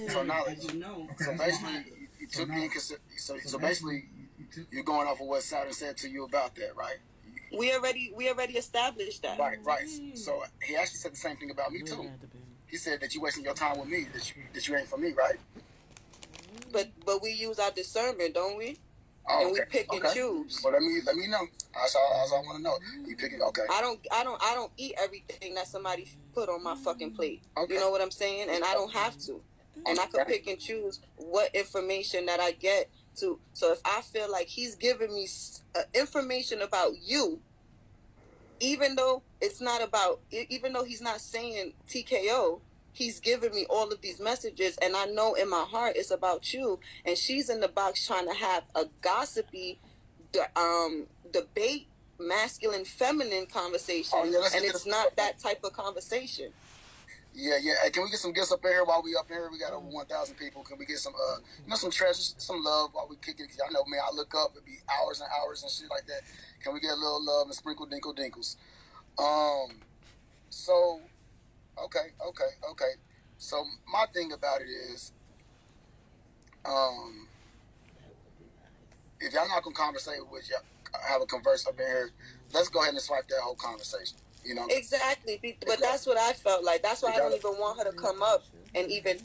So knowledge. So basically, you took in so basically, you're going off of what Saturn said to you about that, right? We already established that. Right. So he actually said the same thing about me too. He said that you wasting your time with me, that you ain't for me, right? But we use our discernment, don't we? Oh, and okay. we pick and choose. Well, let me know. That's all I want to know. You pick it. Okay. I don't eat everything that somebody put on my fucking plate. Okay. You know what I'm saying? And I don't have to. And I could pick and choose what information that I get to. So if I feel like he's giving me information about you, even though it's not about, even though he's not saying TKO, he's giving me all of these messages, and I know in my heart it's about you. And she's in the box trying to have a gossipy, debate, masculine, feminine conversation, and it's not that type of conversation. Yeah. Hey, can we get some gifts up in here while we up in here? We got over 1,000 people. Can we get some, some treasures, some love while we kick it? Y'all know, man, I look up, it'd be hours and hours and shit like that. Can we get a little love and sprinkle dinkle dinkles? So, okay. So my thing about it is, if y'all not gonna conversate with y'all, have a converse up in here, let's go ahead and swipe that whole conversation. You know exactly. But that's what I felt like. That's why I don't even want her to come up and even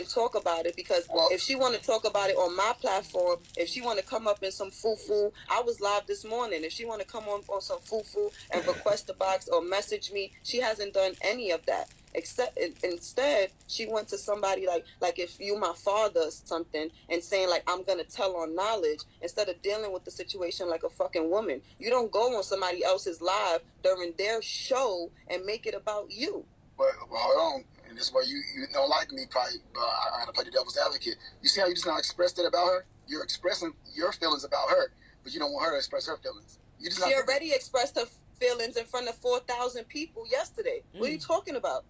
talk about it, because if she want to talk about it on my platform, if she want to come up in some foo-foo, I was live this morning. If she want to come on some foo-foo and request a box or message me, she hasn't done any of that. Except instead, she went to somebody like if you my father or something, and saying like, I'm gonna tell on knowledge, instead of dealing with the situation like a fucking woman. You don't go on somebody else's live during their show and make it about you. But hold on, and this is where you don't like me probably, but I gotta play the devil's advocate. You see how you just now expressed it about her? You're expressing your feelings about her, but you don't want her to express her feelings. She already expressed her feelings in front of 4,000 people yesterday. What are you talking about?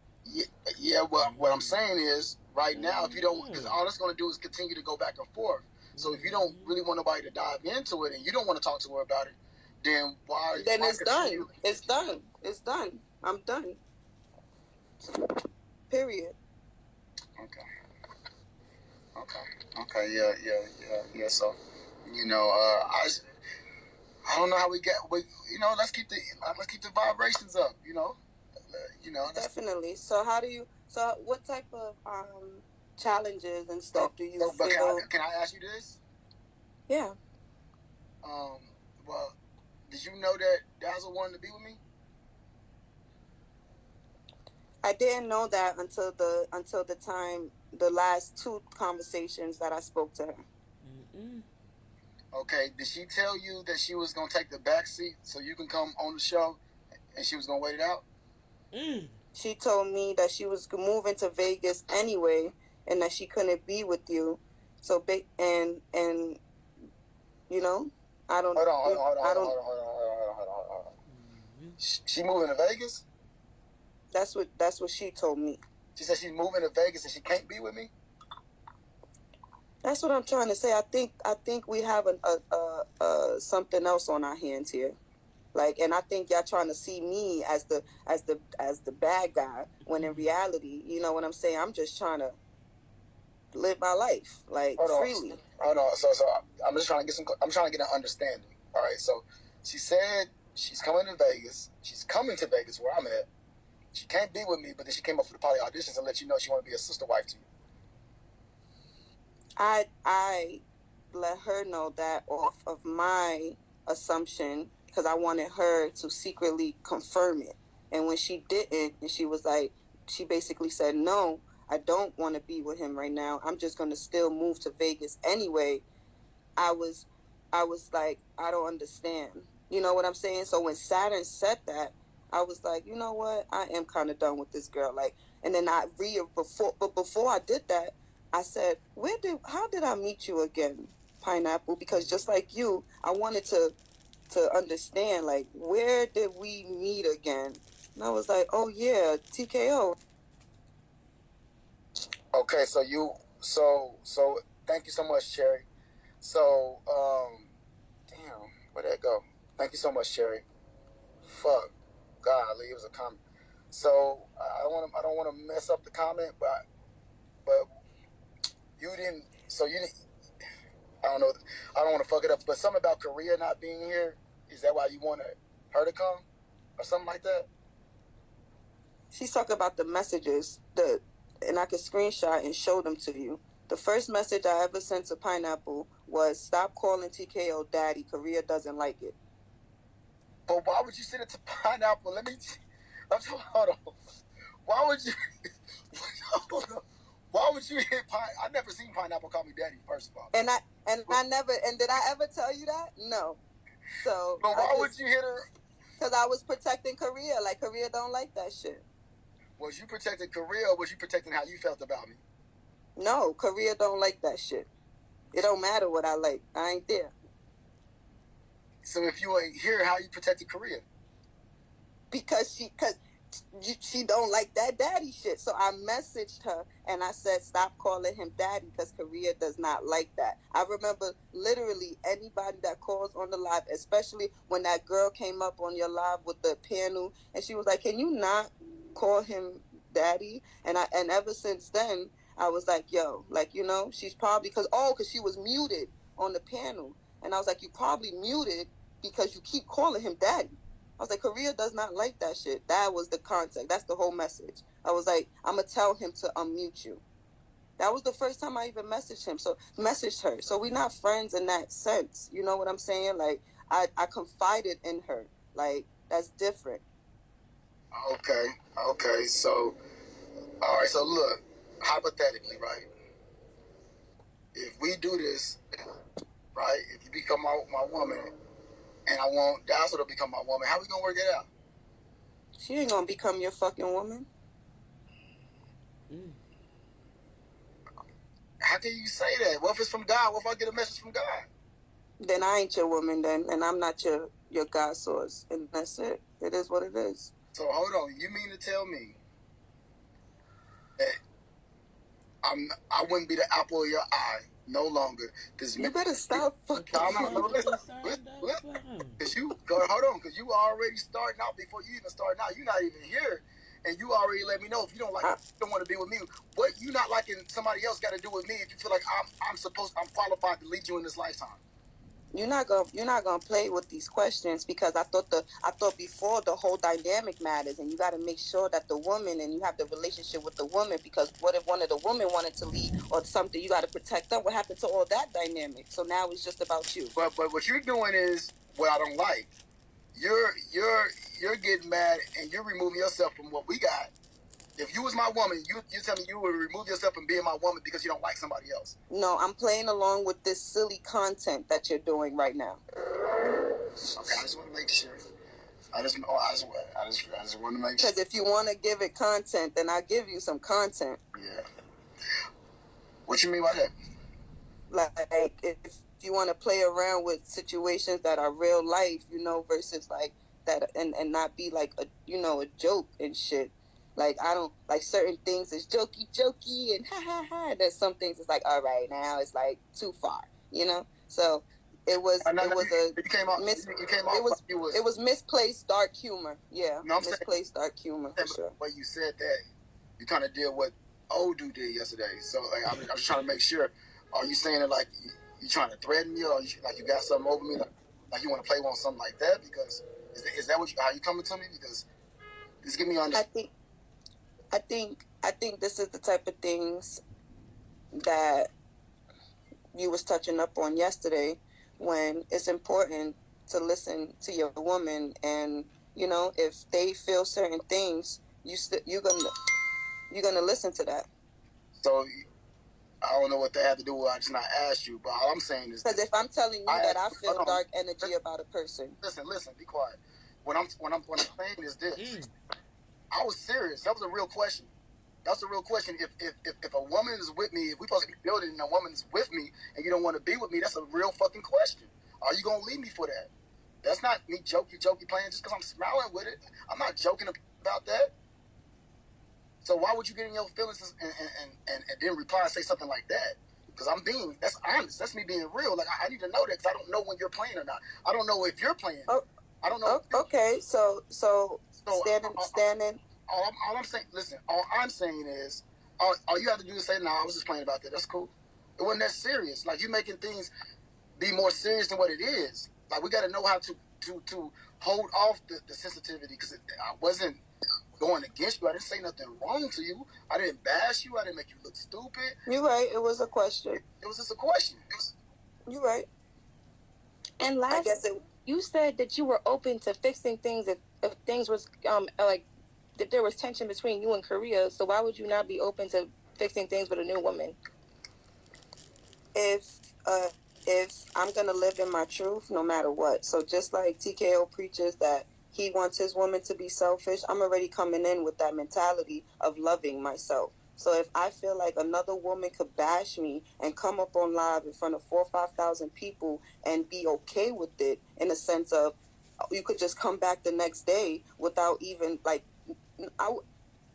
Yeah. What I'm saying is, right now, if you don't, because all it's going to do is continue to go back and forth. So if you don't really want nobody to dive into it, and you don't want to talk to her about it, then why? Then it's done. It's done. It's done. I'm done. Period. Okay. Yeah. So, I don't know how we get. Let's keep the vibrations up. Definitely. So how do you? So what type of challenges and stuff do you feel? Can I ask you this? Yeah. Well, did you know that Dazzle wanted to be with me? I didn't know that until the time, the last two conversations that I spoke to her. Okay, did she tell you that she was gonna take the back seat so you can come on the show, and she was gonna wait it out? She told me that she was moving to Vegas anyway, and that she couldn't be with you. So and I don't. Hold on. She moving to Vegas? That's what she told me. She said she's moving to Vegas and she can't be with me. That's what I'm trying to say. I think we have a something else on our hands here. And I think y'all trying to see me as the bad guy, when in reality, you know what I'm saying, I'm just trying to live my life freely. Hold on. So I'm just trying to get an understanding. All right. So she said she's coming to Vegas. She's coming to Vegas where I'm at. She can't be with me, but then she came up for the poly auditions and let you know she want to be a sister wife to you. I let her know that off of my assumption, because I wanted her to secretly confirm it. And when she didn't, and she was like, she basically said, no, I don't want to be with him right now. I'm just going to still move to Vegas anyway. I was like, I don't understand. You know what I'm saying? So when Saturn said that, I was like, you know what? I am kind of done with this girl. And then before I did that, I said, how did I meet you again, Pineapple? Because just like you, I wanted to understand, where did we meet again? And I was like, oh yeah, TKO. Okay, so thank you so much, Cherry. So, damn, where'd that go? Thank you so much, Cherry. Fuck, golly, it was a comment. So I don't want to mess up the comment, but So you, I don't know, I don't want to fuck it up, but something about Korea not being here. Is that why you want her to come, or something like that? She's talking about the messages, and I could screenshot and show them to you. The first message I ever sent to Pineapple was, "Stop calling TKO daddy. Korea doesn't like it." But why would you send it to Pineapple? Hold on. Why would you? Why would you hit I never seen Pineapple call me daddy. First of all, and I never. And did I ever tell you that? No. So. But why would you hit her? Because I was protecting Korea. Like, Korea don't like that shit. Was you protecting Korea, or was you protecting how you felt about me? No, Korea don't like that shit. It don't matter what I like. I ain't there. So if you ain't here, how you protected Korea? Because she don't like that daddy shit. So I messaged her and I said, "Stop calling him daddy, because Korea does not like that." I remember literally anybody that calls on the live, especially when that girl came up on your live with the panel and she was like, "Can you not call him daddy?" And ever since then I was like, yo, like, she's probably because she was muted on the panel, and I was like, you probably muted because you keep calling him daddy. I was like, Korea does not like that shit. That was the context. That's the whole message. I was like, I'm going to tell him to unmute you. That was the first time I even messaged her. So we're not friends in that sense. You know what I'm saying? Like, I confided in her. Like, that's different. Okay. So, all right. So look, hypothetically, right? If we do this, right? If you become my woman, and I want Dazzle to become my woman, how we gonna work it out? She ain't gonna become your fucking woman. How can you say that? What if it's from God? What if I get a message from God? Then I ain't your woman then, and I'm not your God source, and that's it. It is what it is. So hold on, you mean to tell me that I wouldn't be the apple of your eye no longer? You better stop fucking. Because you hold on, because you already starting out before you even starting out. You're not even here, and you already let me know if you don't don't want to be with me. What you not liking somebody else got to do with me if you feel like I'm qualified to lead you in this lifetime? You're not gonna play with these questions, because I thought before the whole dynamic matters, and you got to make sure that the woman, and you have the relationship with the woman, because what if one of the women wanted to leave or something? You got to protect them. What happened to all that dynamic? So now it's just about you. But what you're doing is what I don't like. You're getting mad and you're removing yourself from what we got. If you was my woman, you tell me you would remove yourself from being my woman because you don't like somebody else. No, I'm playing along with this silly content that you're doing right now. Okay, I just want to make sure. I just want to make sure. Because if you want to give it content, then I'll give you some content. Yeah. What you mean by that? Like, if you want to play around with situations that are real life, versus like that, and not be like a joke and shit. Like, I don't like certain things is jokey and ha ha ha. And then some things is like, all right, now it's like too far, So it was it was misplaced dark humor. Yeah, misplaced dark humor for sure. But you said that you kind of did what Odu did yesterday. So like, I'm just trying to make sure. Are you saying it like you trying to threaten me, or like you got something over me, like you want to play on something like that? Because is that how you coming to me? Because just give me on. I think this is the type of things that you was touching up on yesterday, when it's important to listen to your woman, and if they feel certain things, you're gonna listen to that. So I don't know what that had to do with. I just not asked you, but all I'm saying is because if I'm telling you that I feel dark energy about a person, listen, be quiet. What I'm saying is this. I was serious. That was a real question. That's a real question. If a woman is with me, if we supposed to be building and a woman is with me and you don't want to be with me, that's a real fucking question. Are you gonna leave me for that? That's not me jokey playing just because I'm smiling with it. I'm not joking about that. So why would you get in your feelings and then reply and say something like that? Because that's honest. That's me being real. Like, I need to know that, because I don't know when you're playing or not. I don't know if you're playing. Oh, I don't know. Okay, so standing. All I'm saying, listen, all I'm saying is, all you have to do is say, no, I was just playing about that. That's cool. It wasn't that serious. Like, you making things be more serious than what it is. Like, we got to know how to hold off the sensitivity, because I wasn't going against you. I didn't say nothing wrong to you. I didn't bash you. I didn't make you look stupid. You're right. It was a question. It was just a question. You're right. And last, you said that you were open to fixing things if things was like if there was tension between you and Korea. So why would you not be open to fixing things with a new woman? If I'm gonna live in my truth, no matter what. So just like TKO preaches that he wants his woman to be selfish, I'm already coming in with that mentality of loving myself. So if I feel like another woman could bash me and come up on live in front of 4,000 or 5,000 people and be okay with it, in a sense of you could just come back the next day without even like,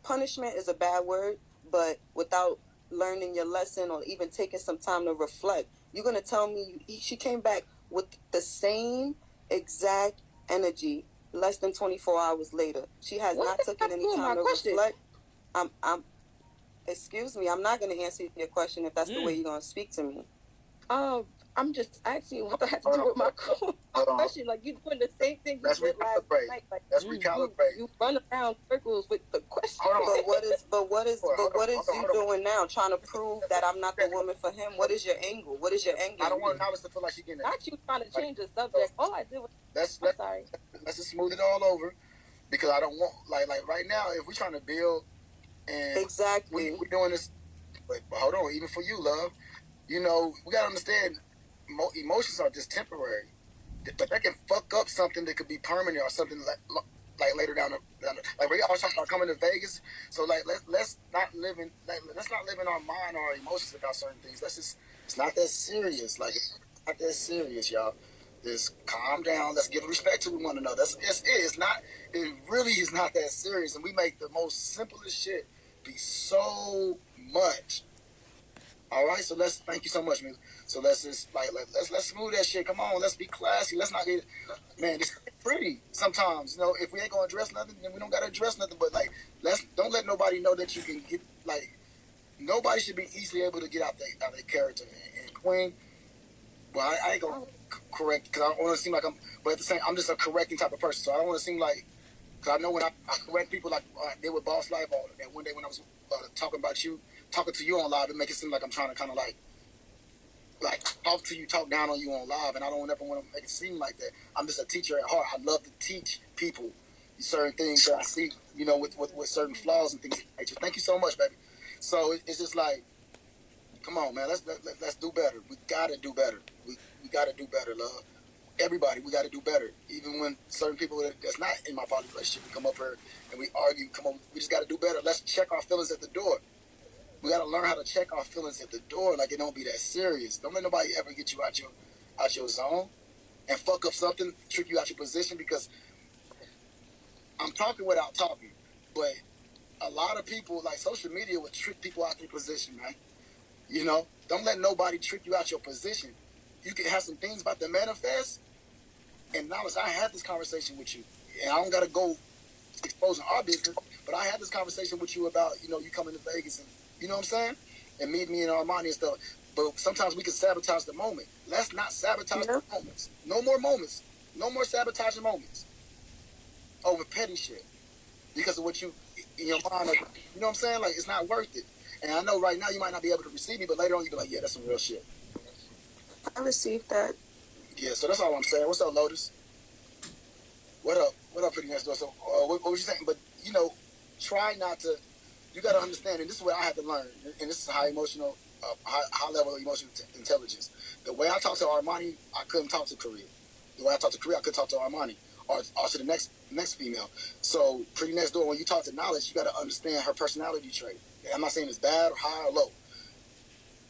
punishment is a bad word, but without learning your lesson or even taking some time to reflect, you're gonna tell me she came back with the same exact energy less than 24 hours later. She has not taken any time to reflect. Excuse me, I'm not going to answer your question if that's the way you're going to speak to me. I'm just asking you what that has to do with my question. Like, you doing the same thing you did last night. Like, let's recalibrate. You run around circles with the question. But what is you doing now? Trying to prove that I'm not the woman for him? What is your angle? What is your end game? I don't want Alice to feel like she's getting not you trying to change the subject. All I did was let's just smooth it all over, because I don't want like right now, if we're trying to build and exactly we're doing this, but hold on, even for you, love, you know, we gotta understand emotions are just temporary, but they can fuck up something that could be permanent or something like later down the like we always talking about coming to Vegas. So like let's not live in our mind or our emotions about certain things. It's not that serious. Like, it's not that serious, y'all. Just calm down. Let's give respect to one another. It really is not that serious, and we make the most simplest shit be so much. All right, so thank you so much, man. So let's just let's smooth that shit. Come on, let's be classy. Let's not get, man, it's pretty sometimes. You know, if we ain't gonna address nothing, then we don't gotta address nothing. But like, don't let nobody know that you can get, like, nobody should be easily able to get out their character. And Queen, well, I ain't gonna correct, because I don't want to seem like but at the same, I'm just a correcting type of person. So I don't want to seem like, because I know when I correct people, like I did with Boss Life, that one day when I was talking to you on live, it make it seem like I'm trying to kind of like talk down on you on live, and I don't ever want to make it seem like that. I'm just a teacher at heart. I love to teach people certain things that I see, you know, with certain flaws and things of nature. Thank you so much, baby. So it's just like, come on, man, let's do better. We gotta do better. We gotta do better, love. Everybody, we gotta do better. Even when certain people that's not in my poly relationship, we come up here and we argue. Come on, we just gotta do better. Let's check our feelings at the door. We gotta learn how to check our feelings at the door. Like, it don't be that serious. Don't let nobody ever get you out your zone and fuck up something, trick you out your position. Because I'm talking without talking, but a lot of people, like, social media will trick people out their position, right? You know, don't let nobody trick you out your position. You can have some things about to manifest, and now I had this conversation with you, and I don't gotta go exposing our business, but I had this conversation with you about, you know, you coming to Vegas, and you know what I'm saying, and meet me and Armani and stuff. But sometimes we can sabotage the moment. Let's not sabotage the moments. No more moments. No more sabotaging moments over petty shit because of what you in your mind. You know what I'm saying? Like, it's not worth it. And I know right now you might not be able to receive me, but later on you be like, yeah, that's some real shit. I received that. Yeah, so that's all I'm saying. What's up, Lotus? What up? What up, pretty next door? So, what was you saying? But, you know, try not to. You got to understand, and this is what I had to learn, and this is high level emotional intelligence. The way I talk to Armani, I couldn't talk to Korea. The way I talk to Korea, I couldn't talk to Armani or to the next female. So, pretty next door, when you talk to Knowledge, you got to understand her personality trait. And I'm not saying it's bad or high or low.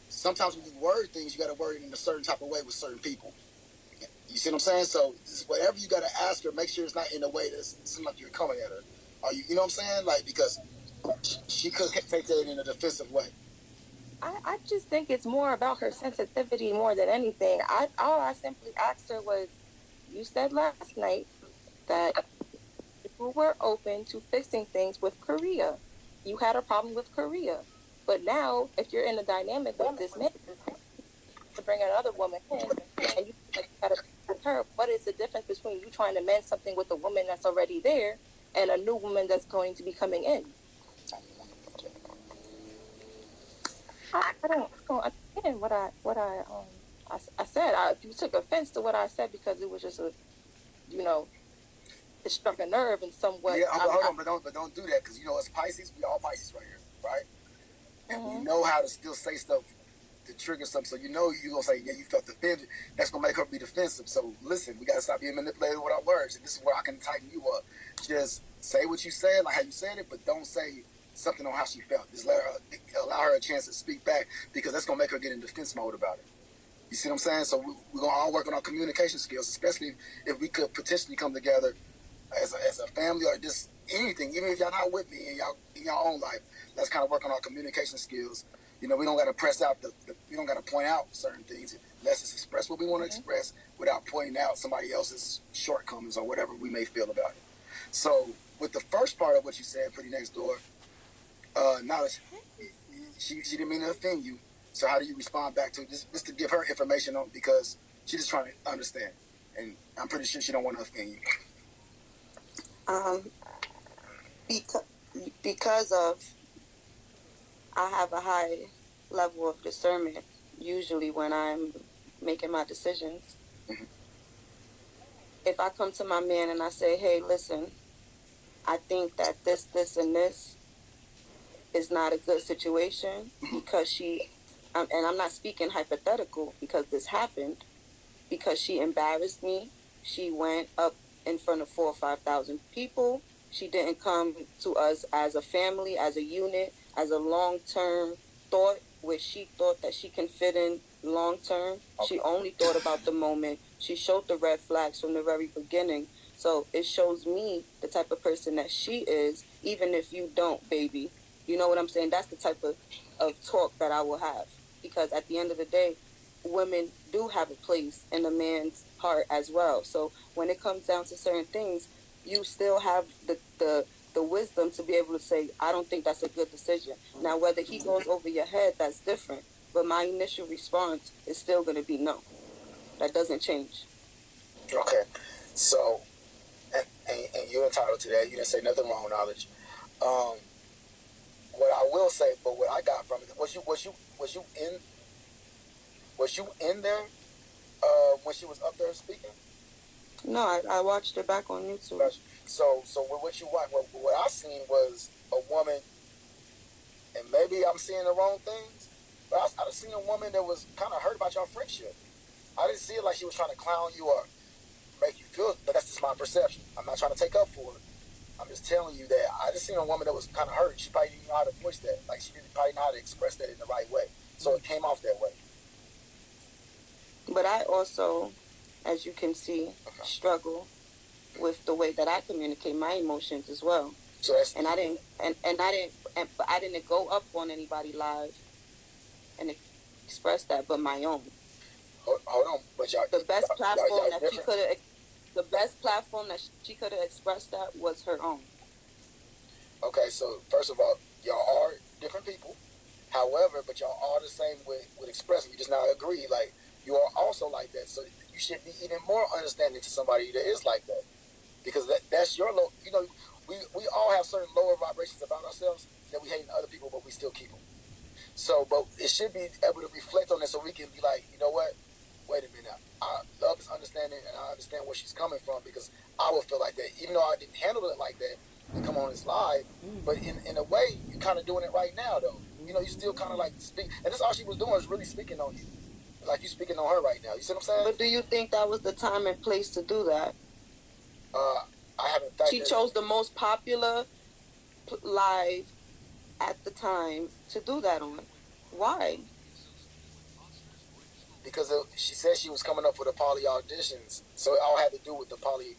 Sometimes when you word things, you got to word it in a certain type of way with certain people. You see what I'm saying? So, whatever you got to ask her, make sure it's not in a way that seems like you're coming at her. You know what I'm saying? Like, because she could take that in a defensive way. I just think it's more about her sensitivity more than anything. All I simply asked her was, you said last night that you were open to fixing things with Korea. You had a problem with Korea. But now, if you're in a dynamic with this man, to bring another woman in, and you gotta with her. What is the difference between you trying to mend something with a woman that's already there and a new woman that's going to be coming in? I don't understand what I said. You took offense to what I said because it was just it struck a nerve in somewhat. Yeah, hold on, but don't do that, because us Pisces, we all Pisces right here, right? And we know how to still say stuff to trigger something. So you're gonna say, yeah, you felt offended. That's gonna make her be defensive. So listen, we gotta stop being manipulated with our words, and this is where I can tighten you up. Just say what you said, like how you said it, but don't say something on how she felt. Just allow her a chance to speak back, because that's gonna make her get in defense mode about it. You see what I'm saying? So we're gonna all work on our communication skills, especially if we could potentially come together as a family, or just anything, even if y'all not with me in your own life. Let's kind of work on our communication skills. We don't got to press out we don't got to point out certain things. Let's just express what we want to express without pointing out somebody else's shortcomings or whatever we may feel about it. So with the first part of what you said, Pretty Next Door, knowledge, she didn't mean to offend you. So how do you respond back to it? Just to give her information on, because she's just trying to understand, and I'm pretty sure she don't want to offend you. Because of I have a high level of discernment usually when I'm making my decisions. Mm-hmm. If I come to my man and I say, hey, listen, I think that this, and this is not a good situation because and I'm not speaking hypothetical because this happened, because she embarrassed me. She went up in front of 4,000 or 5,000 people. She didn't come to us as a family, as a unit, as a long-term thought, where she thought that she can fit in long-term. Okay. She only thought about the moment. She showed the red flags from the very beginning. So it shows me the type of person that she is, even if you don't, baby. You know what I'm saying? That's the type of talk that I will have. Because at the end of the day, women do have a place in a man's heart as well. So when it comes down to certain things, you still have the wisdom to be able to say, I don't think that's a good decision. Now, whether he goes over your head, that's different. But my initial response is still going to be no. That doesn't change. Okay. So, and you're entitled to that. You didn't say nothing wrong, knowledge. What I will say, but what I got from it, was you in there when she was up there speaking? No, I watched it back on YouTube. So what you watched, what I seen was a woman, and maybe I'm seeing the wrong things, but I seen a woman that was kind of hurt about your friendship. I didn't see it like she was trying to clown you or make you feel, but that's just my perception. I'm not trying to take up for it. I'm just telling you that I just seen a woman that was kind of hurt. She probably didn't know how to voice that. Like, she didn't probably know how to express that in the right way. So it came off that way. But I also, as you can see, struggle with the way that I communicate my emotions as well. So I didn't go up on anybody live and express that, but my own. Hold on, but y'all, the best platform that she could have expressed that was her own. Okay, so first of all, y'all are different people. However, but y'all are the same with expressing. You just not agree. Like, you are also like that. So you should be even more understanding to somebody that is like that. Because that's your low, we all have certain lower vibrations about ourselves that we hate in other people, but we still keep them. So, but it should be able to reflect on that, so we can be like, you know what? Wait a minute. I love is understanding, and I understand where she's coming from, because I would feel like that, even though I didn't handle it like that to come on this live. But in a way, you're kind of doing it right now, though. You still kind of like speak, and this all she was doing is really speaking on you, like you speaking on her right now. You see what I'm saying? But do you think that was the time and place to do that? I haven't. She chose the most popular live at the time to do that on. Why? Because she said she was coming up with the poly auditions, so it all had to do with the poly.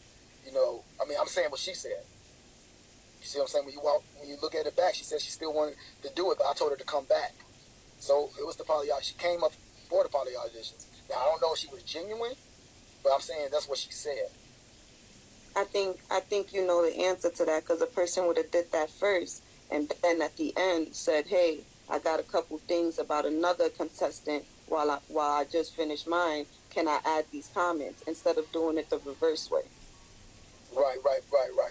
I'm saying what she said. You see what I'm saying? When you look at it back, she said she still wanted to do it, but I told her to come back. So it was the poly. She came up for the poly auditions. Now, I don't know if she was genuine, but I'm saying that's what she said. I think you know the answer to that, because the person would have did that first, and then at the end said, hey, I got a couple things about another contestant. while I just finished mine, can I add these comments instead of doing it the reverse way? Right.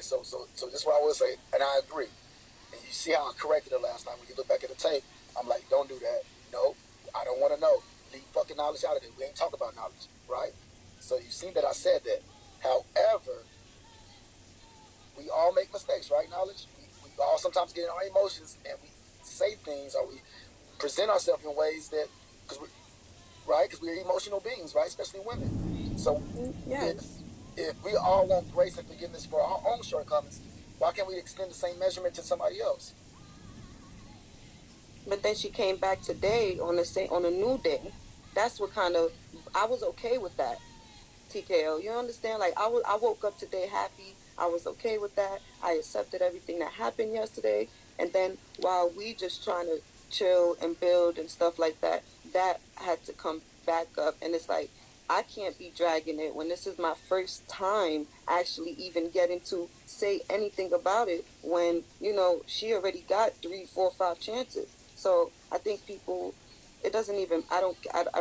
So this is what I would say, and I agree. And you see how I corrected it last time. When you look back at the tape, I'm like, don't do that. No, I don't want to know. Leave fucking knowledge out of it. We ain't talking about knowledge, right? So you see that I said that. However, we all make mistakes, right? Knowledge. We all sometimes get in our emotions and we say things or we present ourselves in ways that, because we're emotional beings, right? Especially women. So Yes. if we all want grace and forgiveness for our own shortcomings, why can't we extend the same measurement to somebody else? But then she came back today on a new day. That's what kind of I was okay with that. TKO, you understand? Like I woke up today happy. I was okay with that. I accepted everything that happened yesterday. And then while we just trying to chill and build and stuff like that, that had to come back up. And it's like I can't be dragging it when this is my first time actually even getting to say anything about it when, she already got 3, 4, 5 chances. So I think people, it doesn't even, I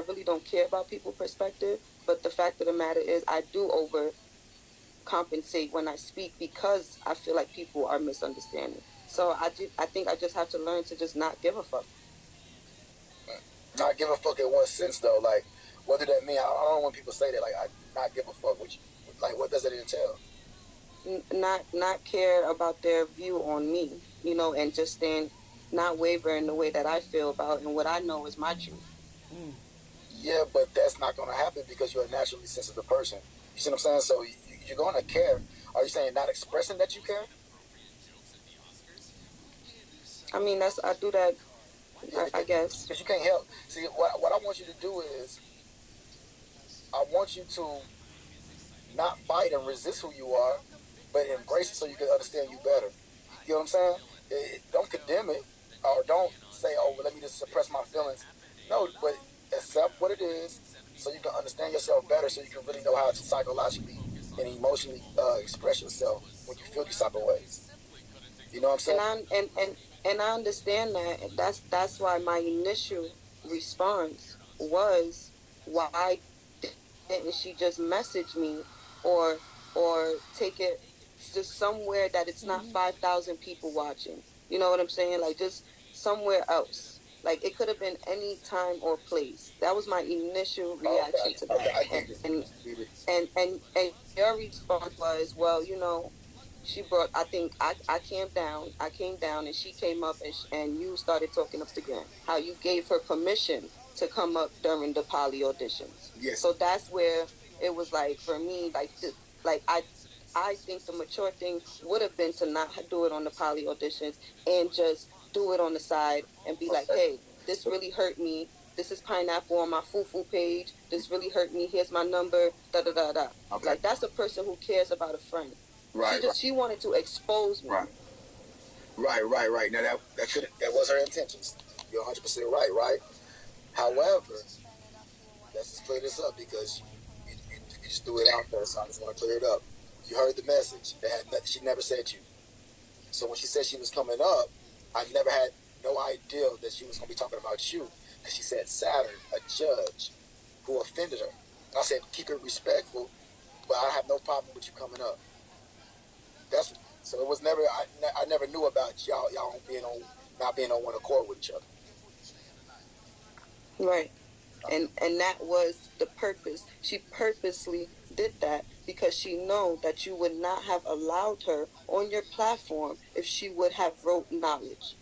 really don't care about people's perspective. But the fact of the matter is, I do overcompensate when I speak because I feel like people are misunderstanding. So I think I just have to learn to just not give a fuck. Not give a fuck in what sense though? Like, what did that mean? I don't know when people say that. Like, I not give a fuck. Like, what does it entail? Not care about their view on me, and just stand, not waver in the way that I feel about and what I know is my truth. Yeah, but that's not going to happen because you're a naturally sensitive person. You see what I'm saying? So you're going to care. Are you saying not expressing that you care? I mean, I do that. Yeah, I guess. Because you can't help. See, what I want you to do is, I want you to not fight and resist who you are, but embrace it so you can understand you better. You know what I'm saying? Don't condemn it, or don't say, "Oh, well, let me just suppress my feelings." No, but accept what it is, so you can understand yourself better, so you can really know how to psychologically and emotionally express yourself when you feel these type of ways. You know what I'm saying? And I understand that. That's why my initial response was, why didn't she just message me or take it to somewhere that it's not 5,000 people watching? You know what I'm saying? Like, just somewhere else. Like, it could have been any time or place. That was my initial reaction to that. And your response was, well, she brought, I think I came down and she came up and you started talking up again how you gave her permission to come up during the poly auditions. Yes. So that's where it was like, for me, like I think the mature thing would have been to not do it on the poly auditions and just do it on the side and be like, hey, this really hurt me. This is Pineapple on my Fufu page. This really hurt me. Here's my number. Da da da da. Okay. Like, that's a person who cares about a friend. Right. She wanted to expose me. Right. Now that was her intentions. You're 100% right. However, let's just clear this up because you just threw it out there, so I just want to clear it up. You heard the message. She never said you. So when she said she was coming up, I never had no idea that she was going to be talking about you. Because she said Saturn, a judge, who offended her. And I said, keep it respectful, but I have no problem with you coming up. So it was never. I never knew about y'all not being on one accord with each other. Right. And that was the purpose. She purposely did that because she know that you would not have allowed her on your platform if she would have wrote knowledge.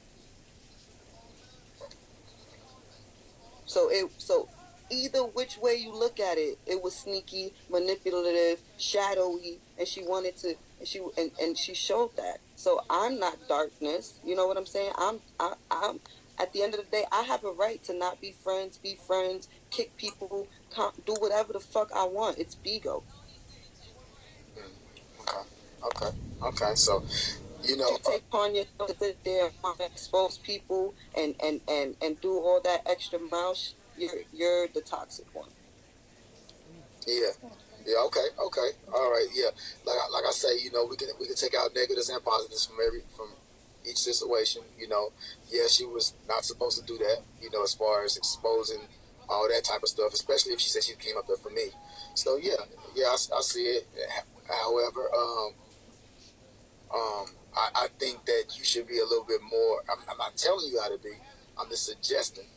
So either which way you look at it, it was sneaky, manipulative, shadowy, and she wanted to, and she showed that. So I'm not darkness. You know what I'm saying? I'm at the end of the day, I have a right to not be friends, kick people, do whatever the fuck I want. It's Bigo. Okay. So, you take upon yourself to sit there and expose people and do all that extra mouth. You're the toxic one. Yeah. Okay. All right. Yeah. Like I say, we can take out negatives and positives from each situation. Yeah, she was not supposed to do that. As far as exposing all that type of stuff, especially if she said she came up there for me. So yeah, I see it. However, I think that you should be a little bit more. I'm not telling you how to be. I'm just suggesting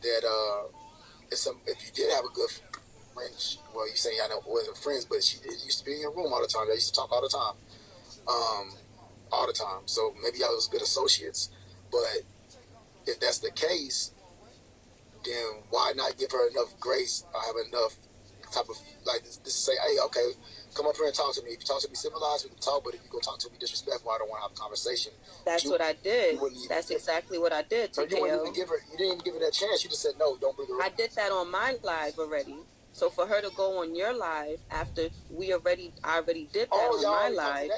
that if you did have a good friend, well, you say I know wasn't friends, but she used to be in your room all the time. They used to talk all the time, all the time. So maybe y'all was good associates. But if that's the case, then why not give her enough grace or have enough type of like this to say, hey, okay, come up here and talk to me. If you talk to me civilized, we can talk. But if you go talk to me disrespectful, I don't want to have a conversation. That's what I did. That's exactly what I did, TKO. You didn't even give her that chance. You just said no, don't bring her. I did that on my live already. So for her to go on your live after I already did that on my live.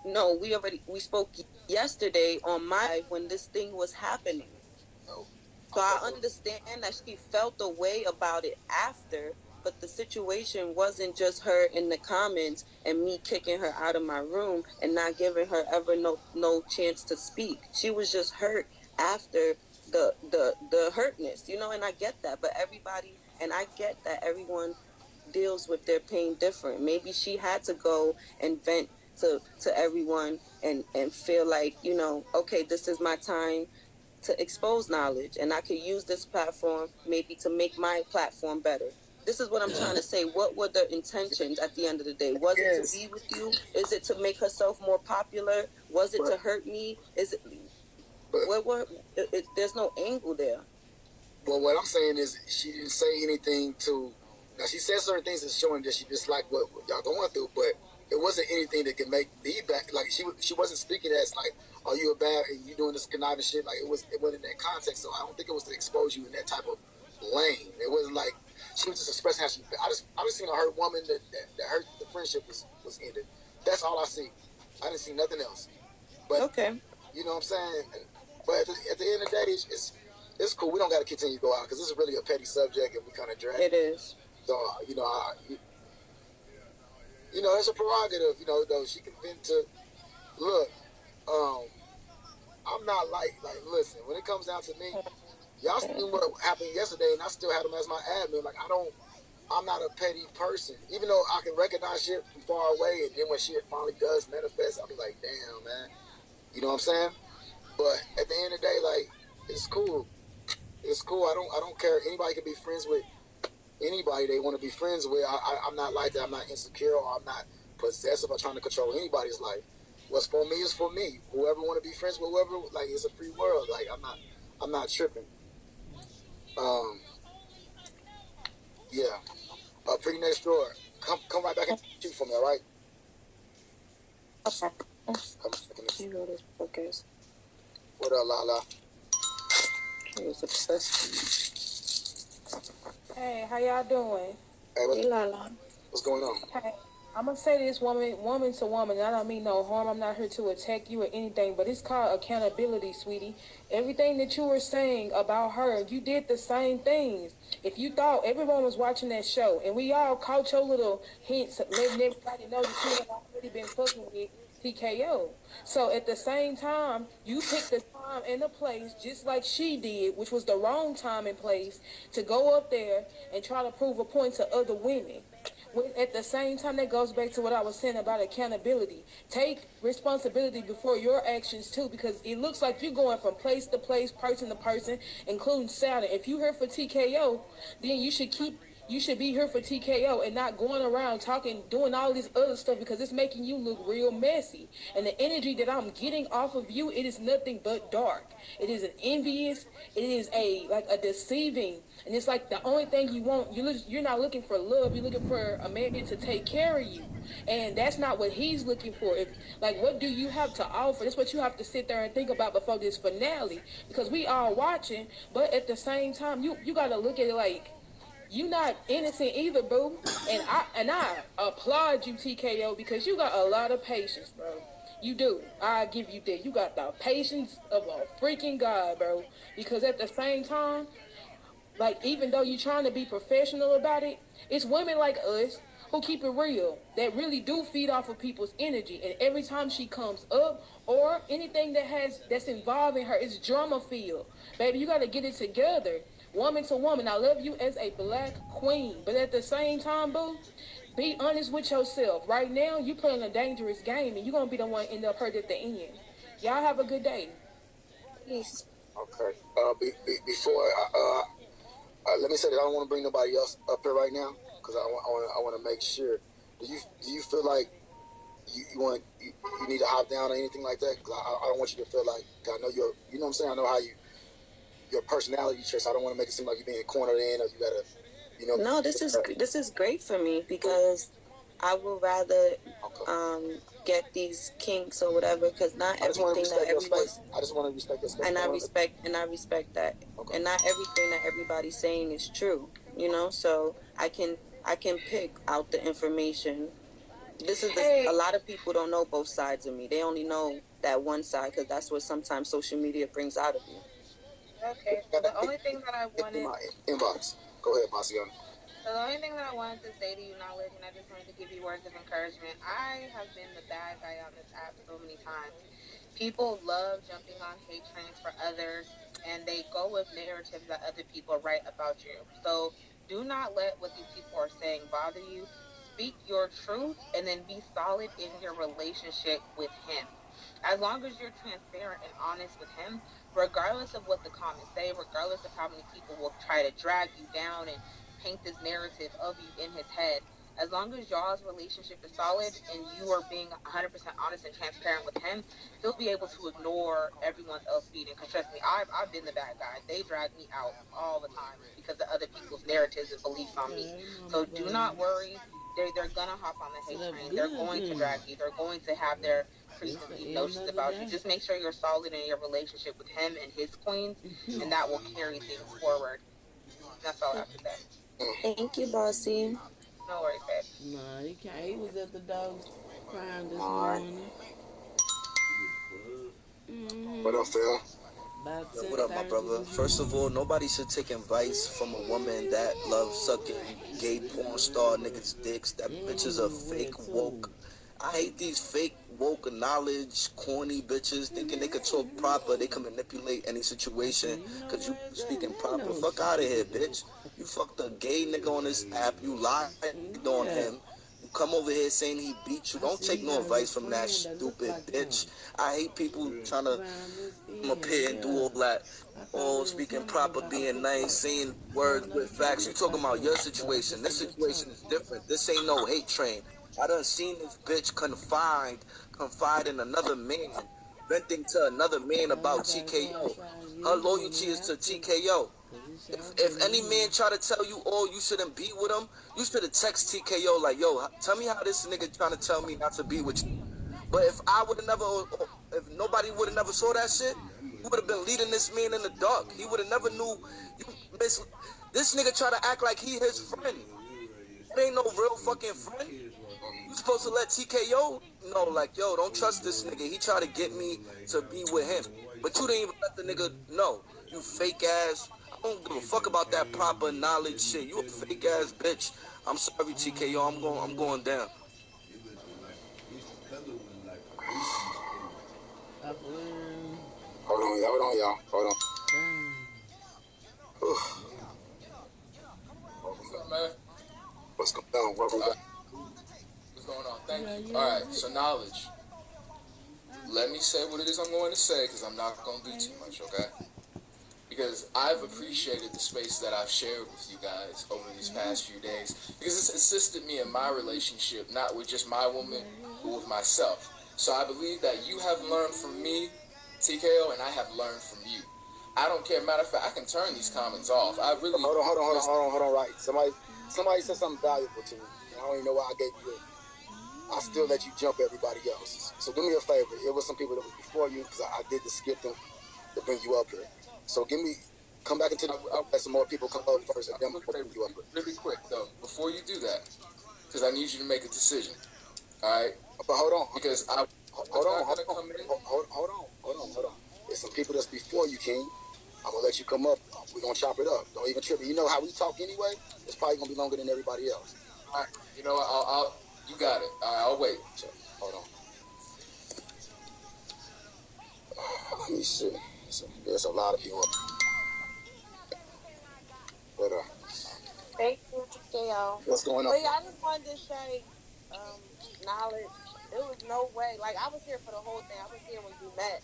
No, we spoke yesterday on my live when this thing was happening. No. So I understand that she felt a way about it after, but the situation wasn't just her in the comments and me kicking her out of my room and not giving her ever no chance to speak. She was just hurt after the hurtness, you know, and I get that, but I get that everyone deals with their pain different. Maybe she had to go and vent to everyone and feel like, you know, okay, this is my time to expose knowledge, and I could use this platform maybe to make my platform better. This is what I'm trying to say. What were the intentions at the end of the day? Was it to be with you? Is it to make herself more popular? Was it to hurt me? Is it? There's no angle there. Well, what I'm saying is she didn't say anything to. Now she said certain things that's showing that she disliked what y'all going through, but it wasn't anything that could make me back. Like she wasn't speaking as like, "Are you a bad? And you doing this conniving shit?" Like it wasn't in that context. So I don't think it was to expose you in that type of lane. It wasn't like she was just expressing how she. I just seen a hurt woman that hurt the friendship was ended. That's all I see. I didn't see nothing else. But okay, you know what I'm saying. But at the end of the day, it's cool. We don't got to continue to go out because this is really a petty subject and we kind of drag. It is. So you know, it's a prerogative. You know, though she can vent to. Look, I'm not like listen. When it comes down to me, y'all seen what happened yesterday, and I still had him as my admin. Like I'm not a petty person. Even though I can recognize shit from far away, and then when shit finally does manifest, I'll be like, damn, man. You know what I'm saying? But at the end of the day, like, it's cool. It's cool. I don't care. Anybody can be friends with anybody they want to be friends with. I'm not like that. I'm not insecure or I'm not possessive or trying to control anybody's life. What's for me is for me. Whoever want to be friends with whoever, like, it's a free world. Like, I'm not tripping. Yeah. Pretty next door. Come right back and shoot for me, all right? Okay. Come back in this. You know this podcast. What up, Lala? It was obsessed. Hey, how y'all doing? Hey, Lala. what's going on? Hey, I'm gonna say this, woman to woman. I don't mean no harm. I'm not here to attack you or anything, but it's called accountability, sweetie. Everything that you were saying about her, you did the same things. If you thought everyone was watching that show, and we all caught your little hints, letting everybody know that you had already been fucking with TKO. So at the same time, you picked the time and the place just like she did, which was the wrong time and place, to go up there and try to prove a point to other women. When at the same time, that goes back to what I was saying about accountability. Take responsibility before your actions too, because it looks like you're going from place to place, person to person, including Saturn. If you're here for TKO, then you should be here for TKO and not going around talking, doing all this other stuff because it's making you look real messy. And the energy that I'm getting off of you, it is nothing but dark. It is an envious. It is a deceiving. And it's like the only thing you want, you're not looking for love. You're looking for a man to take care of you. And that's not what he's looking for. What do you have to offer? That's what you have to sit there and think about before this finale. Because we are watching, but at the same time, you got to look at it like, you not innocent either, boo. And I applaud you, TKO, because you got a lot of patience, bro. You do. I give you that. You got the patience of a freaking God, bro. Because at the same time, like, even though you're trying to be professional about it, it's women like us who keep it real, that really do feed off of people's energy. And every time she comes up or anything that's involving her, it's drama filled. Baby, you got to get it together. woman to woman. I love you as a black queen, but at the same time, boo, be honest with yourself. Right now, you playing a dangerous game, and you're gonna be the one end up hurt at the end. Y'all have a good day. Peace. Okay. Before let me say that I don't want to bring nobody else up here right now because I want to make sure. Do you feel like you need to hop down or anything like that? Because I don't want you to feel like I know you know what I'm saying. I know how your personality traits. I don't want to make it seem like you're being cornered in or you gotta No, this is great for me because I would rather get these kinks or whatever because not everything that everybody's. I just want to respect your space. And I respect that. Okay. And not everything that everybody's saying is true. You know, so I can pick out the information. A lot of people don't know both sides of me. They only know that one side because that's what sometimes social media brings out of you. Okay, so the only thing that I wanted... Inbox. Go ahead, Bacion. So the only thing that I wanted to say to you, Knowledge, and I just wanted to give you words of encouragement. I have been the bad guy on this app so many times. People love jumping on hate trains for others, and they go with narratives that other people write about you. So do not let what these people are saying bother you. Speak your truth, and then be solid in your relationship with him. As long as you're transparent and honest with him, regardless of what the comments say, regardless of how many people will try to drag you down and paint this narrative of you in his head, as long as y'all's relationship is solid and you are being 100% honest and transparent with him, he'll be able to ignore everyone else feeding. Because trust me, I've been the bad guy. They drag me out all the time because of other people's narratives and beliefs on me. So do not worry. They're gonna hop on the hate train. They're going to drag you. They're going to have their preconceived notions about you. Just make sure you're solid in your relationship with him and his queens, and that will carry things forward. That's all I have to say. Thank you, Bossy. No worries, babe. Nah, he can't. He was at the dog's prime this morning. What up, Phil? What up, my brother? First of all, nobody should take advice from a woman that loves sucking gay porn star niggas' dicks. That bitches are fake woke. I hate these fake woke knowledge, corny bitches thinking they could talk proper. They can manipulate any situation because you speaking proper. Fuck out of here, bitch. You fucked a gay nigga on this app. You lied on him. You come over here saying he beat you. Don't take no advice from that stupid bitch. I hate people trying to come up here and do all that. All speaking proper, being nice, saying words with facts. You talking about your situation. This situation is different. This ain't no hate train. I done seen this bitch confide in another man, venting to another man about TKO. Her loyalty is to TKO. If any man try to tell you, oh, you shouldn't be with him, you should have text TKO like, yo, tell me how this nigga trying to tell me not to be with you. But if nobody would have never saw that shit, you would have been leading this man in the dark. He would have never knew this nigga try to act like he his friend. It ain't no real fucking friend. You supposed to let TKO know, like, yo, don't trust this nigga. He tried to get me to be with him. But you didn't even let the nigga know. You fake ass. I don't give a fuck about that proper knowledge shit. You a fake ass bitch. I'm sorry, TKO. I'm going down. Hold on, y'all. Hold on. What's up, man? What's going on? Welcome back. What's going on? Thank you. All right, so knowledge. Let me say what it is I'm going to say because I'm not going to do too much, okay? Because I've appreciated the space that I've shared with you guys over these past few days because it's assisted me in my relationship, not with just my woman, but with myself. So I believe that you have learned from me, TKO, and I have learned from you. I don't care. Matter of fact, I can turn these comments off. I really... Hold on. Right. Somebody said something valuable to me. And I don't even know why I gave you it. I still let you jump everybody else. So do me a favor. It was some people that was before you because I did the skip them to bring you up here. So come back into I'll let some more people come up first and then we'll bring you up here. Really quick, though, before you do that, because I need you to make a decision. All right? But hold on. Because Hold on. There's some people that's before you, King. I'm going to let you come up. We're going to chop it up. Don't even trip. You know how we talk anyway? It's probably going to be longer than everybody else. All right. You know what? You got it. All right, I'll wait. So, hold on. Let me see. There's a lot of people up. But Thank you, TKO. what's going on? But yeah, I just wanted to say, knowledge. It was no way. Like I was here for the whole thing. I was here when you met,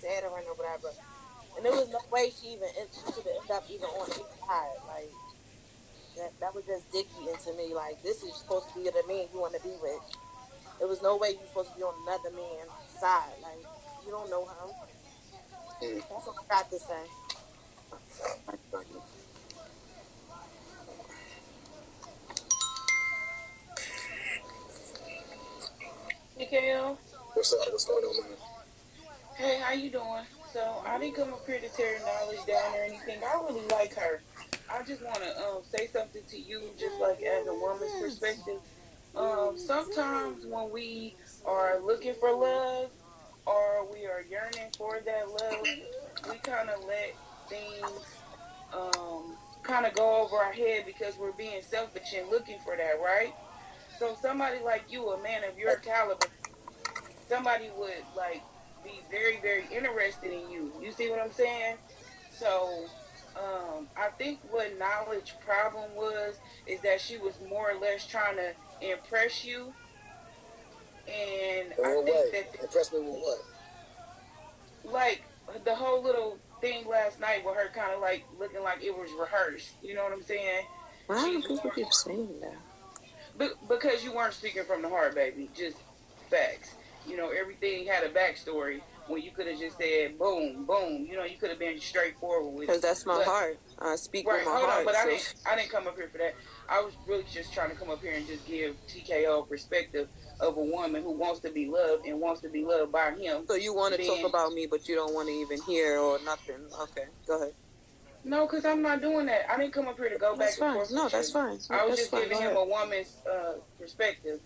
Saturn or whatever, and there was no way she should have ended up even on his side. Like that was just dicky into me. Like this is supposed to be the man you want to be with. There was no way you're supposed to be on another man's side. Like you don't know him. That's what I got to say. Thank you. TKO. What's up? What's going on, man? Hey, how you doing? So I didn't come up here to tear knowledge down or anything. I really like her. I just want to say something to you, just like as a woman's perspective. Sometimes when we are looking for love or we are yearning for that love, we kind of let things kind of go over our head because we're being selfish and looking for that, right? So somebody like you, a man of your caliber, somebody would like be very, very interested in you. You see what I'm saying? So I think what knowledge problem was is that she was more or less trying to impress you, and In I what think way? that Impress me with what? like the whole little thing last night with her kind of like looking like it was rehearsed. You know what I'm saying? Why do She's people more keep saying that? because you weren't speaking from the heart, baby. Just facts. You know, everything had a backstory when you could have just said boom, boom. You know, you could have been straightforward with Because it. that's my But heart. I speak with right, my hold on. heart. But So, I didn't come up here for that. I was really just trying to come up here and just give TKO a perspective of a woman who wants to be loved and wants to be loved by him. so you want to talk Being about me, but you don't want to even hear or nothing. Okay, go ahead. no, because I'm not doing that. I didn't come up here to go That's back and fine. forth No, with that's you. fine. I was That's just fine. giving Go him ahead. a woman's perspective.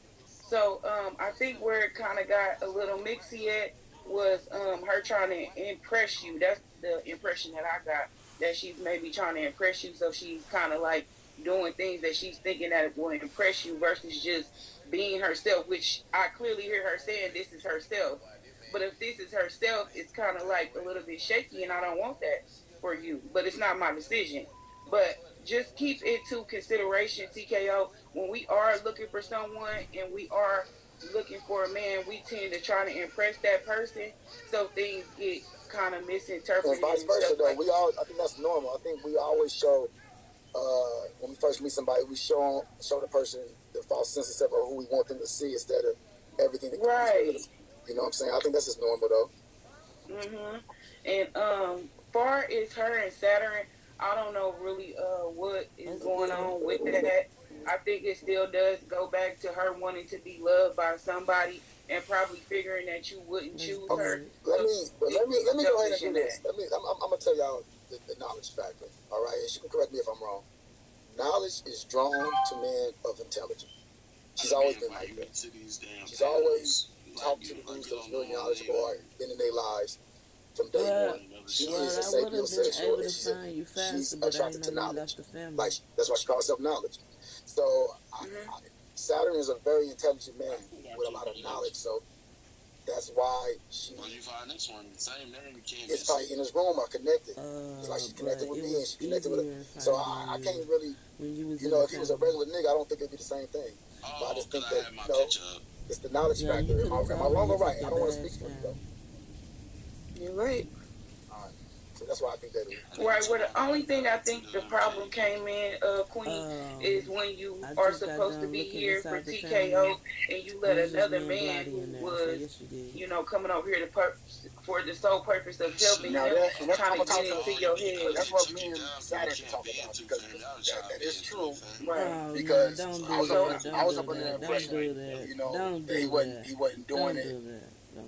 So I think where it kind of got a little mixy at was her trying to impress you. That's the impression that I got, that she's maybe trying to impress you. So she's kind of like doing things that she's thinking that will impress you versus just being herself, which I clearly hear her saying this is herself. But if this is herself, it's kind of like a little bit shaky, and I don't want that for you. But it's not my decision. But just keep it to consideration, TKO, when we are looking for someone and we are looking for a man, we tend to try to impress that person, so things get kind of And misinterpreted vice and versa, stuff though. like We all, I think that's normal. I think we always show, when we first meet somebody, we show the person the false sense of who we want them to see instead of everything that comes with right. it. You know what I'm saying? I think that's just normal, though. And far as her and Saturn, I don't know really what is going on with that. I think it still does go back to her wanting to be loved by somebody and probably figuring that you wouldn't choose her. Let me go ahead and do this. That. I'm gonna tell y'all the knowledge factor. All right, and she can correct me if I'm wrong. Knowledge is drawn to men of intelligence. She's always been like that. She's always talked to the dudes that was really knowledgeable or been in their lives from day one. She is a sapiosexual, and she's attracted to knowledge. Like that's why she calls herself knowledge. So Saturn is a very intelligent man with a lot of knowledge. So that's why she. It's probably in his room are connected. It's like she's connected with me and she's connected with her. So I can't really, if he was a regular nigga, I don't think it'd be the same thing. But I just think that, it's the knowledge factor. Am I wrong or right? I don't want to speak for you though. You're right. All right. So that's why I think that is. Right, well, the only thing I think the problem came in, Queen, is when you are supposed to be here for TKO and you let another man who was, coming over here for the sole purpose of helping him kind of get into your head. That's what me and Saturn should talk about because that is true. Right. Because I was up under the impression, that he wasn't doing it.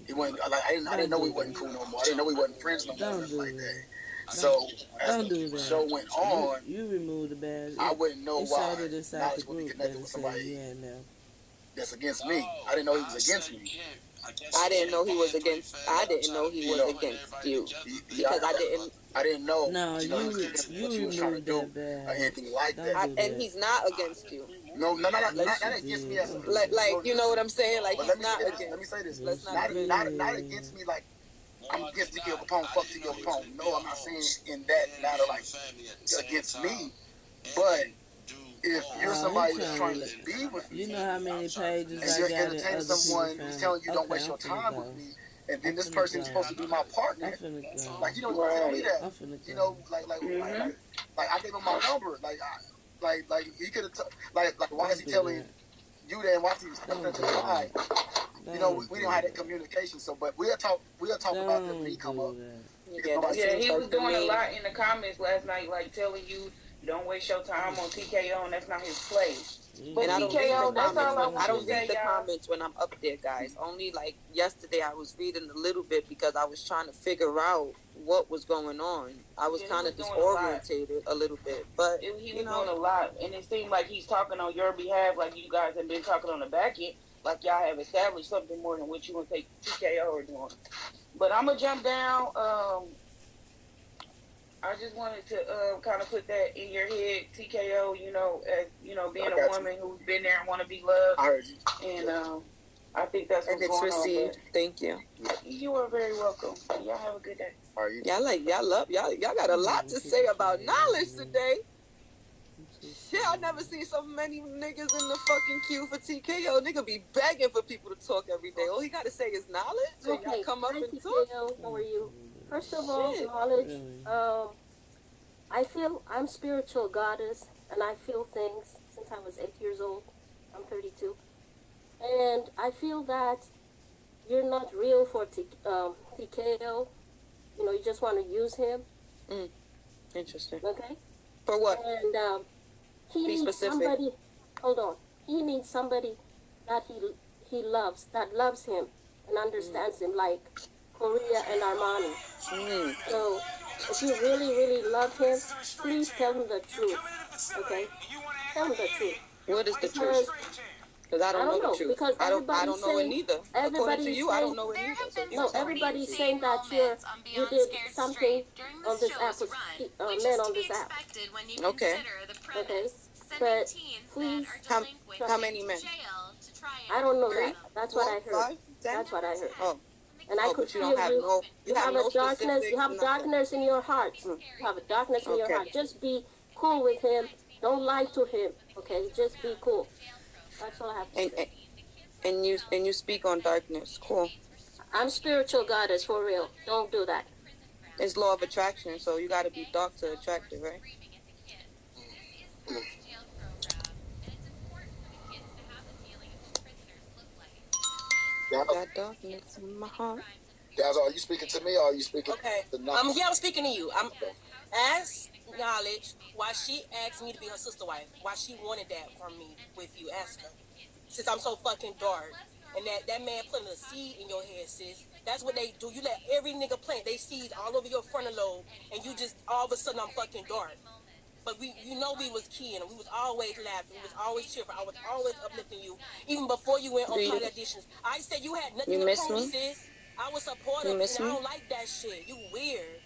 He wasn't like I didn't know he wasn't cool no more. I didn't know he wasn't friends no more, nothing like that. So as the show went on, you remove the bad. I wouldn't know why Knowledge would be connected with somebody that's against me. I didn't know he was against me. I didn't know he was against. I didn't know he was against you because I didn't know. No, you what you was trying to do or anything like that. And he's not against you. No, not against me as a like you know what I'm saying. Like he's not against. Let me say this. Let's Not against me like I'm against TKO Capone. Fuck TKO Capone. No, I'm not saying in that matter like against me. But if you're somebody that's trying to be with me, you know how many pages and I you're got in entertaining other someone people's who's family. telling you don't Okay, waste I'm your finna time go. with me, and then I'm this finna person is go. supposed to be my partner, I'm finna go. like you don't even tell me that. I'm finna go. You know, like I gave him my number, like he could have, like why is he telling you that? And why is he stepping into the lie? You know, we don't have that communication. So, but we'll talk about that when he come up. Yeah, he was doing a lot in the comments last night, like telling you don't waste your time on TKO, and that's not his place. But And I don't read the TKO, that's all I comments. want I don't to say, read the y'all. comments when I'm up there, guys. Only like yesterday, I was reading a little bit because I was trying to figure out what was going on. I was kind of disorientated a little bit, but he was doing a lot, and it seemed like he's talking on your behalf, like you guys have been talking on the back end, like y'all have established something more than what you and TKO are doing. But I'm gonna jump down. I just wanted to kind of put that in your head, TKO. You know, as you know, being a woman who's been there and want to be loved. I heard you. And I think that's what's going received. on. Thank you. You are very welcome. Y'all have a good day. Y'all got a lot to say about knowledge today. Shit, I never seen so many niggas in the fucking queue for TKO. Nigga be begging for people to talk every day. All he got to say is knowledge. Okay, and y'all come up and TKO, talk. how are you? First of all, knowledge. I feel I'm spiritual goddess, and I feel things since I was 8 years old. I'm 32, and I feel that you're not real for TKO. You know, you just want to use him. Interesting. Okay. For what? And he needs somebody. Hold on. He needs somebody that he loves, that loves him and understands him, like Korea and Armani. So if you really, really love him, please tell him the truth. Okay? Tell him the truth. What is the truth? Because I don't know the truth. Because I don't know it neither. According to you, I don't know it neither. No, everybody's saying that you did something on this app with men on this app. Okay. Okay. But please, how many men? I don't know that. That's what I heard. 5, 10? That's what I heard. Oh. And I could feel you have a darkness. You have darkness in your heart. You have a darkness in your heart. Just be cool with him. Don't lie to him. Okay, just be cool. That's all I have to say. And you speak on darkness. Cool. I'm spiritual goddess for real. Don't do that. It's law of attraction, so you got to be dark to attract it, right? Got darkness in my heart. Guys, are you speaking to me or are you speaking to Knowledge? Yeah, I'm speaking to you. I'm ask Knowledge why she asked me to be her sister wife. Why she wanted that from me with you. Ask her. Since I'm so fucking dark. And that man planted a seed in your head, sis. That's what they do. You let every nigga plant they seeds all over your frontal lobe, and you just all of a sudden I'm fucking dark. But we was keying, and we was always laughing, we was always cheerful, I was always uplifting you, even before you went on pilot auditions. I said you had nothing to prove, sis. I was supportive, and I don't like that shit. You weird.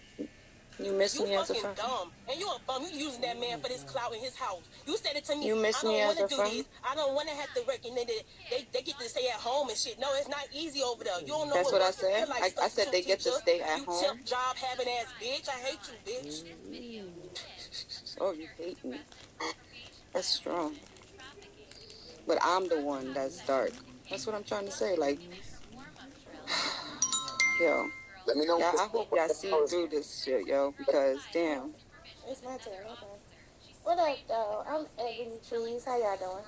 You miss me as a fucking friend. dumb. And you a bum. You using that man for this clout in his house. You said it to me. You miss me as a friend? I don't want to have to work. And then they get to stay at home and shit. No, it's not easy over there. You don't know That's what I said. Like, I said they get to stay at home. You tip job having ass bitch. I hate you, bitch. Oh, you hate me. That's strong. But I'm the one that's dark. That's what I'm trying to say. Like, yo. Let me know. Yeah, I hope y'all see through this shit, yo, because damn. It's my turn. Okay. What up, though? I'm Ebony Trees. How y'all doing?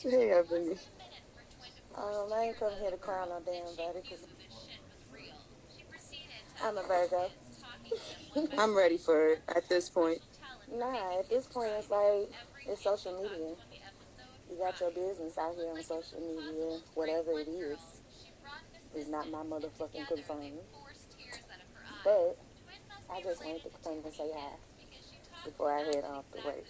Hey, Ebony. I ain't coming here to cry no damn body because I'm a Virgo. I'm ready for it at this point. Nah, at this point, it's social media. You got your business out here on social media, whatever it is not my motherfucking concern. But I just wanted to come and say hi before I head off the way.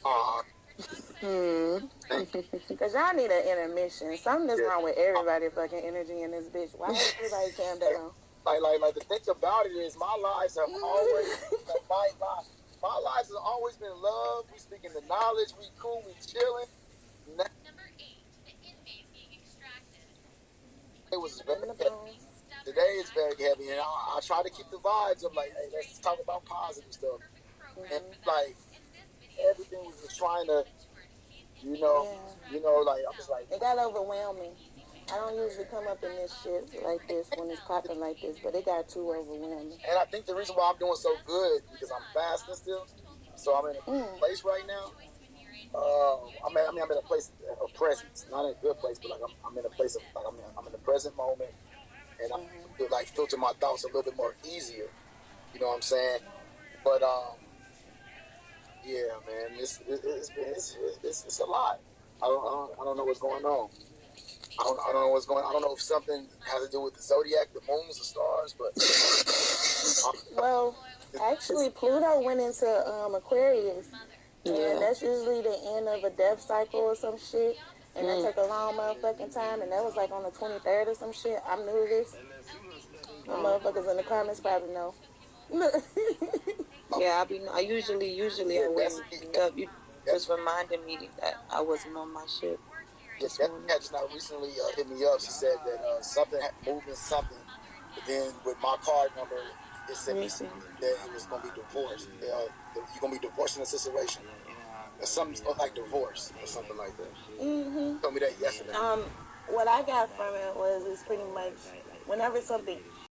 Because y'all need an intermission. Something is wrong with everybody fucking energy in this bitch. Why don't everybody calm down? Like the thing about it is my lives have always my lives have always been love. We speaking the knowledge, we cool, we chilling. It was very heavy. Today it's very heavy, and I try to keep the vibes of like, hey, let's talk about positive stuff. And like everything was trying to, you know, like I'm just like it got overwhelming. I don't usually come up in this shit like this when it's popping like this, but it got too overwhelming. And I think the reason why I'm doing so good because I'm fasting still, so I'm in a place right now. I'm in a place of presence, not in a good place, but like I'm in a place of like I'm in the present moment, and I feel like filter my thoughts a little bit more easier. You know what I'm saying? But yeah, man, it's a lot. I don't know what's going on. I don't know what's going on. I don't know if something has to do with the zodiac, the moons, the stars, but well, actually, Pluto went into Aquarius, and that's usually the end of a death cycle or some shit. And that take a long motherfucking time, and that was like on the 23rd or some shit. I'm new to this. The motherfuckers in the comments probably know. Yeah, I usually I wake up. You just reminded me that I wasn't on my shit this morning. That just now recently hit me up. She said that something moving something, but then with my card number, it said that it was gonna be divorced. You're gonna be divorced in a situation, or something like divorce or something like that. Told me that yesterday. What I got from it was it's pretty much whenever something